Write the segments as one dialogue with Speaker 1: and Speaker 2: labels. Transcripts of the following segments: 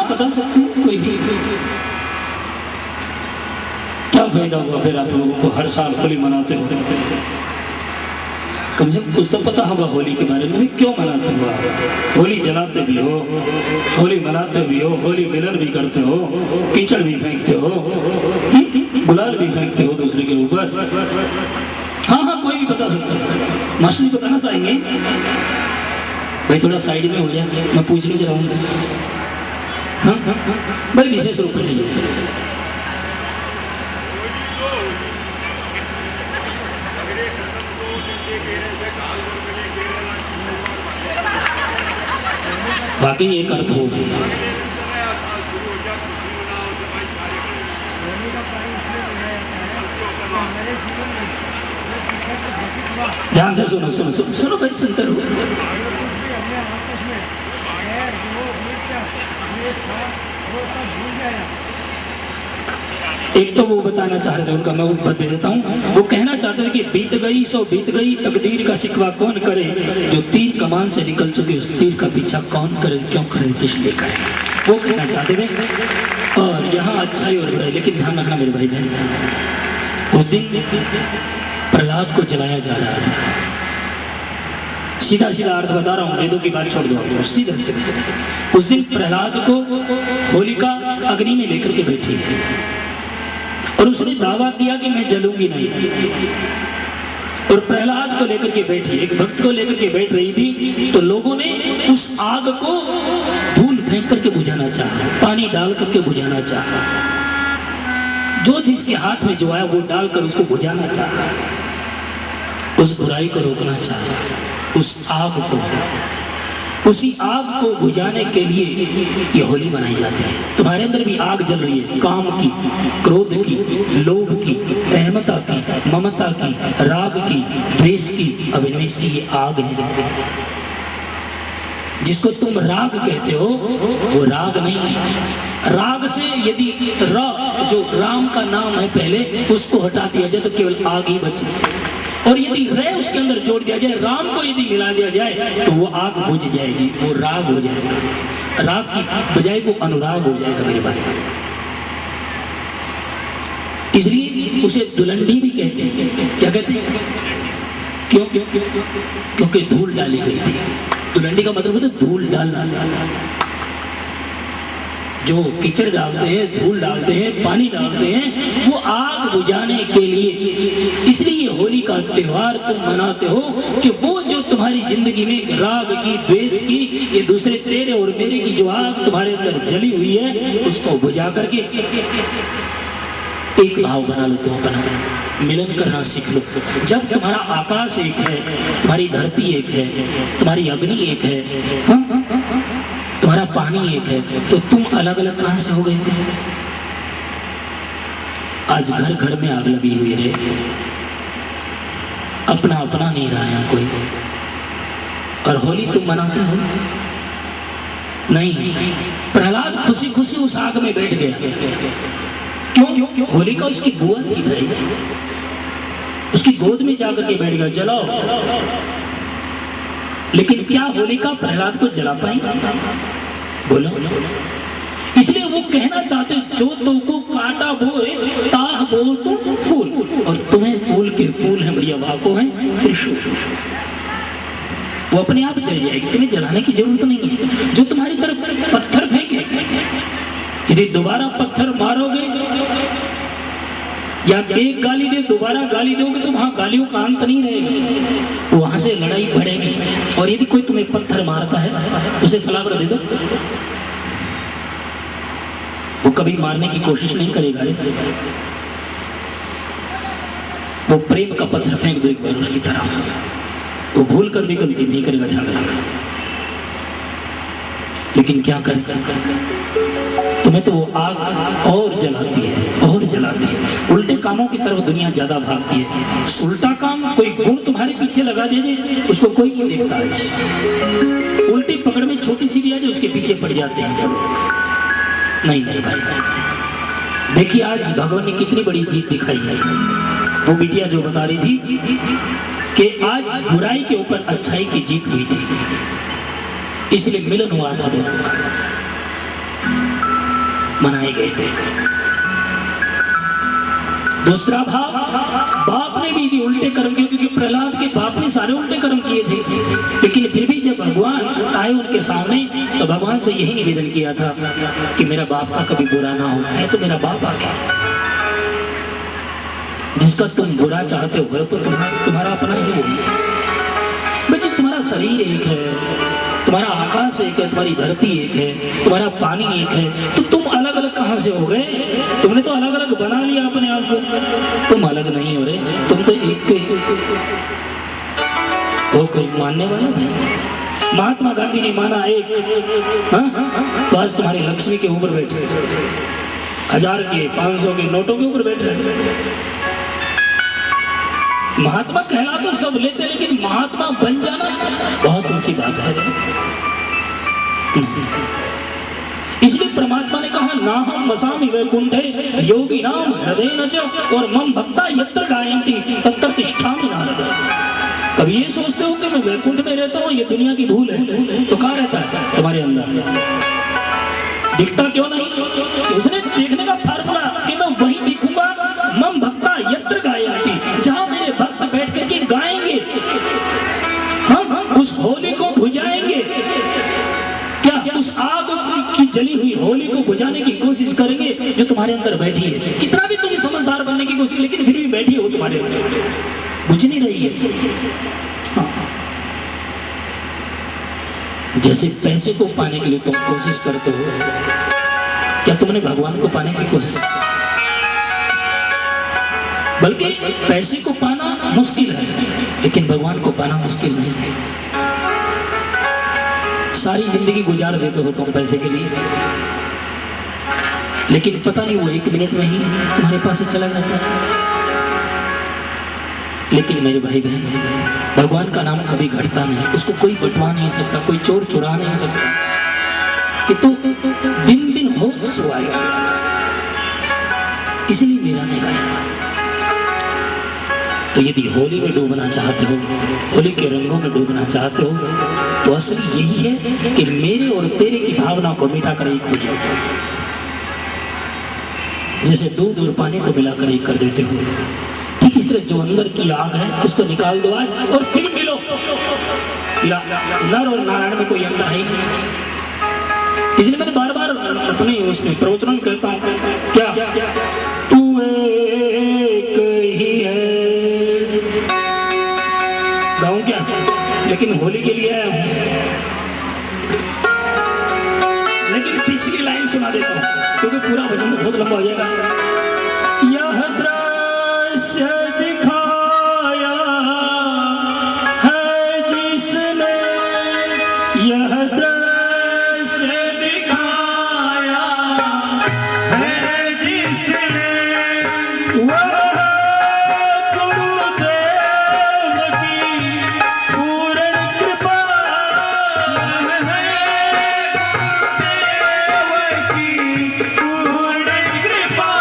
Speaker 1: हाँ बता सकते हैं, कोई भी। क्या फायदा हुआ फिर आप लोगों को हर साल होली मनाते हो? कम से कम कुछ तो पता होगा होली के बारे में, क्यों मनाते हो आप? होली जलाते भी हो, होली मनाते भी हो, होली मिलन भी करते हो, कीचड़ भी फेंकते हो, गुलाल भी फेंकते हो दूसरे के ऊपर। हाँ हाँ, कोई भी बता सकता है। मास्टर जी बताना चाहेंगे? भाई थोड़ा साइड में हो गया, मैं पूछ लूँ जरा उनसे। हाँ हाँ हाँ भाई, विशेष रूप से बाकी एक अर्थ हो गया। ध्यान से सुनो सुनो सुनो सुनो भाई, सुनते रहो। एक तो वो बताना चाह रहे थे, उनका मैं उत्तर दे देता हूँ। वो कहना चाहते हैं कि बीत गई सो बीत गई, तकदीर का शिकवा कौन करे, जो तीर कमान से निकल चुके उस तीर का पीछा कौन करे, क्यों करे, किस लिए करे, वो कहना चाहते थे। और यहाँ अच्छा ही हो रहा है, लेकिन ध्यान रखना मेरे भाई बहन, उस दिन प्रहलाद को जलाया जा रहा है। सीधा सीधा अर्थ बता रहा हूँ, वेदों की बात छोड़ दो, सीधा सीधा। उस दिन प्रहलाद को होलिका अग्नि में लेकर के बैठी है और उसने दावा किया कि मैं जलूंगी नहीं। और प्रहलाद को लेकर के बैठी, एक भक्त को लेकर के बैठ रही थी, तो लोगों ने उस आग को धूल फेंक करके बुझाना चाहा, पानी डाल करके बुझाना चाहा, जो जिसके हाथ में जो आया वो डालकर उसको बुझाना चाहा, उस बुराई को रोकना चाहा, उस आग को, उसी आग को बुझाने के लिए ये होली मनाई जाती है। तुम्हारे अंदर भी आग जल रही है, काम की, क्रोध की, लोभ की, अहमता की, ममता की, राग की, द्वेष की, अविनवेश की, ये आग है। जिसको तुम राग कहते हो वो राग नहीं है। राग से यदि जो राम का नाम है पहले उसको हटा दिया जाए तो केवल आग ही बची, और यदि रे उसके अंदर जोड़ दिया जाए, राम को यदि मिला दिया जाए तो वो आग बुझ जाएगी, वो राग हो जाएगा। राग की बजाय वो अनुराग हो जाएगा मेरे भाई। इसलिए उसे दुलंडी भी कहते हैं। क्या कहते हैं? क्यों? क्योंकि धूल डाली गई थी। दुलंडी का मतलब होता है धूल डालना। जो कीचड़ डालते हैं, धूल डालते हैं, पानी डालते हैं, वो आग बुझाने के लिए। इसलिए होली का त्योहार तुम मनाते हो कि वो जो तुम्हारी जिंदगी में राग की, द्वेष की, ये दूसरे तेरे और मेरे की जो आग तुम्हारे अंदर जली हुई है उसको बुझा करके एक भाव बना लो, तुम अपना मिलन करना सीख लो। जब तुम्हारा आकाश एक है, तुम्हारी धरती एक है, तुम्हारी अग्नि एक है, तुम्हारा पानी एक है, तो तुम अलग अलग कहां से हो गए थे? आज घर घर में आग लगी हुई है, अपना अपना नहीं रहा है कोई। और होली तुम मनाते हो नहीं। प्रहलाद खुशी खुशी उस आग में बैठ गया। क्यों? होली का उसकी बुआ थी भाई, उसकी गोद में जाकर के बैठ गया, जलाओ। लेकिन क्या होलिका प्रहलाद को जला पाई? बोलो। इसलिए वो कहना चाहते, जो तुमको काटा बोए ताह बोल तुम फूल, और तुम्हें फूल के फूल हैं भैया, वाको हैं त्रिशूल। वो अपने आप जल जाएगी, तुम्हें जलाने की जरूरत नहीं है। जो तुम्हारी तरफ पत्थर फेंके, यदि दोबारा पत्थर मारोगे या एक गाली दे दोबारा गाली दोगे तो वहां गालियों का अंत नहीं रहेगा, वहां से लड़ाई बढ़ेगी। और यदि कोई तुम्हें पत्थर मारता है उसे तलाक दे दो, वो कभी मारने की कोशिश नहीं करेगा। वो प्रेम का पत्थर फेंक दो एक बार उसकी तरफ, वो भूल कर भी गलती नहीं करेगा, ध्यान रखना। लेकिन क्या कर तुम्हें तो वो आग और जलाती है, और जलाती है। उल्टे कामों की तरफ दुनिया ज्यादा भागती है। उल्टा काम, कोई गुण तुम्हारे पीछे लगा दीजिए, उसको कोई नहीं देखता है। उल्टी पकड़ में छोटी सी भी आ जाए उसके पीछे पड़ जाते हैं। नहीं नहीं भाई, देखिए आज भगवान ने कितनी बड़ी जीत दिखाई है। वो बिटिया जो बता रही थी कि आज बुराई के ऊपर अच्छाई की जीत हुई थी, इसलिए मिलन हुआ था दोनों का। मनाए गए थे। दूसरा भाव, बाप ने भी यदि उल्टे कर्म किए, क्योंकि प्रहलाद के बाप ने सारे उल्टे कर्म किए थे, लेकिन फिर भी जब भगवान आए उनके सामने तो भगवान से यही निवेदन किया था कि मेरा बाप का कभी बुरा ना हो। है तो मेरा बाप आ गया, जिसका तुम बुरा चाहते हो तो तुम्हारा अपना ही है। बच्चे तुम्हारा शरीर एक है, तुम्हारा आकाश एक है, तुम्हारी धरती एक है, तुम्हारा पानी एक है, तो तुम अलग अलग कहां से हो गए? तुमने तो अलग अलग बना लिया अपने आप को, तुम अलग नहीं हो रहे, तुम तो एक के हो। कोई मानने वाला नहीं। महात्मा गांधी ने माना एक, तो आज तुम्हारी लक्ष्मी के ऊपर बैठे, 1000 के 500 के नोटों के ऊपर बैठ रहे। महात्मा कहला तो सब लेते, लेकिन महात्मा बन जाना बहुत ऊंची बात है। इसलिए परमात्मा ने कहा ना हम वसामि वैकुंठे योगी नाम हृदय न च और मम भक्ता यत्र गायन्ति तत्र तिष्ठामि नारद। कभी ये सोचते हो कि मैं वैकुंठ में रहता हूँ, ये दुनिया की भूल है, तो कहाँ रहता है? तुम्हारे अंदर दिखता क्यों नहीं? उसने देखने का फार्मूला कि मैं वहीं दिखूंगा। मम भक्ता यत्र गायन्ति, जहां मेरे भक्त बैठ करके गाएंगे, हम उस होली को बुझाएंगे। क्या उस आग की जली हुई होली को बुझाने की कोशिश करेंगे जो तुम्हारे अंदर बैठी है? कितना भी तुम समझदार बनने की कोशिश, लेकिन फिर भी बैठी हो तुम्हारे अंदर, बुझ नहीं रही है। जैसे पैसे को पाने के लिए तुम कोशिश करते हो, क्या तुमने भगवान को पाने की कोशिश? बल्कि पैसे को पाना मुश्किल है, लेकिन भगवान को पाना मुश्किल नहीं है। सारी जिंदगी गुजार देते हो तुम पैसे के लिए, लेकिन पता नहीं वो 1 मिनट में ही तुम्हारे पास से चला जाता है। लेकिन मेरे भाई बहन, भगवान का नाम कभी घटता नहीं, उसको कोई बटवा नहीं सकता, कोई चोर चुरा नहीं सकता। कि तो दिन दिन हो सुआएगा, इसलिए मेरा नहीं गाया। तो यदि होली में डूबना चाहते हो, होली के रंगों में डूबना चाहते हो, तो असल यही है कि मेरे और तेरे की भावना को मिटा कर एक हो जाओ। जैसे दूध और पानी को मिलाकर एक कर देते हो, ठीक इस तरह जो अंदर की आग है उसको निकाल दो आज, और फिर मिलो। नर और नारायण में कोई अंतर है नहीं। इसलिए मैंने बार बार अपने उसमें प्रवचन कहता हूँ, क्या तू एक ही है, गाऊं क्या? लेकिन होली के लिए आया हूं। लेकिन पिछली लाइन सुना देता हूं, क्योंकि पूरा भजन बहुत लंबा हो जाएगा। यह दृश्य दिखाया है जिसने, यह दृश्य दिखाया है जिसने, वह कृपा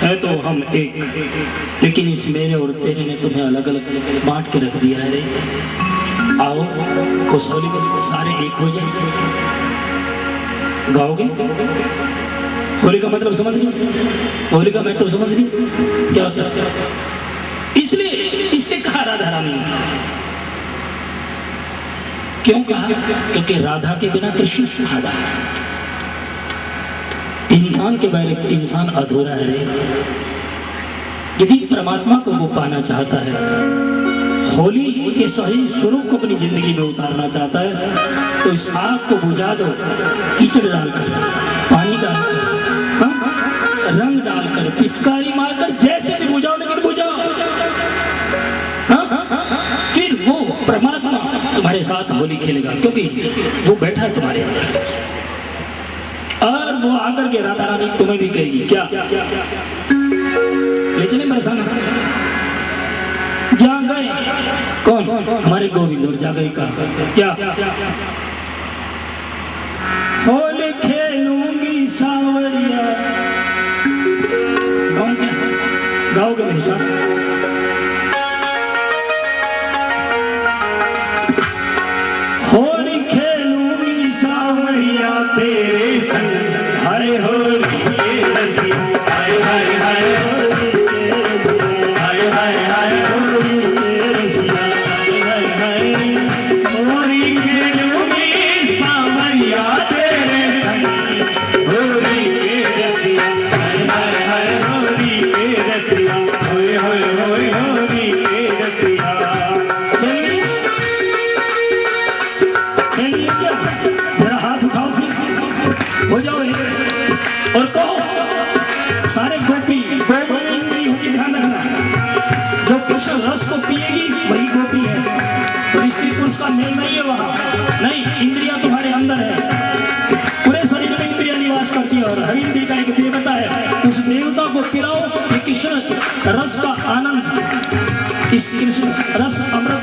Speaker 1: है तो हम एक, लेकिन इस मेरे और तेरे ने तुम्हें अलग अलग बांट के रख दिया है रे। आओ उस होली में सारे एक हो जाए। गाओगे? होली का मतलब समझ गई? होली का मतलब समझ गई? क्या होता है? इसलिए इससे कहा राधा रानी। क्यों कहा? क्योंकि राधा के बिना कृष्ण आधा, इंसान के बगैर इंसान अधूरा है। यदि परमात्मा को वो पाना चाहता है, होली के सही स्वरूप को अपनी जिंदगी में उतारना चाहता है, तो इस आग को बुझा दो, कीचड़ डालकर, पानी डालकर, रंग डालकर, पिचकारी मारकर, जैसे भी बुझाओ, लेकिन बुझाओ। फिर वो परमात्मा तुम्हारे साथ होली खेलेगा, क्योंकि वो बैठा है तुम्हारे अंदर। और वो आकर के राधा रानी तुम्हें भी कहेगी क्या? ले चले बरसाना। जा गए कौन? हमारे गोविंद। और जा गए का क्या? होली खेलूंगी सावरिया। गाओगे मेरे साथ? होली खेलूंगी सावरिया तेरे संग, हाय होली के रसिया, हाय हाय हाय होली के रसिया, हाय हाय हाय होली के रसिया, हाय हाय होली खेलूंगी सावरिया तेरे संग, होली के रसिया, हाय हाय हाय होली के रसिया, होय होय होय होली के रसिया। मेरा हाथ उठाओ, हो जाओ और कहो सारे गोपी इंद्रियों की ध्यान रखना। जो कृष्ण रस को पिएगी वही गोपी है, और स्त्री पुरुष का मेल नहीं है वहाँ। नहीं, इंद्रियां तुम्हारे अंदर है, पूरे शरीर में इंद्रिया निवास करती है, और हर इंद्रिय का एक देवता है। उस देवता को पिलाओ कि कृष्ण रस का आनंद, इस कृष्ण रस अमृत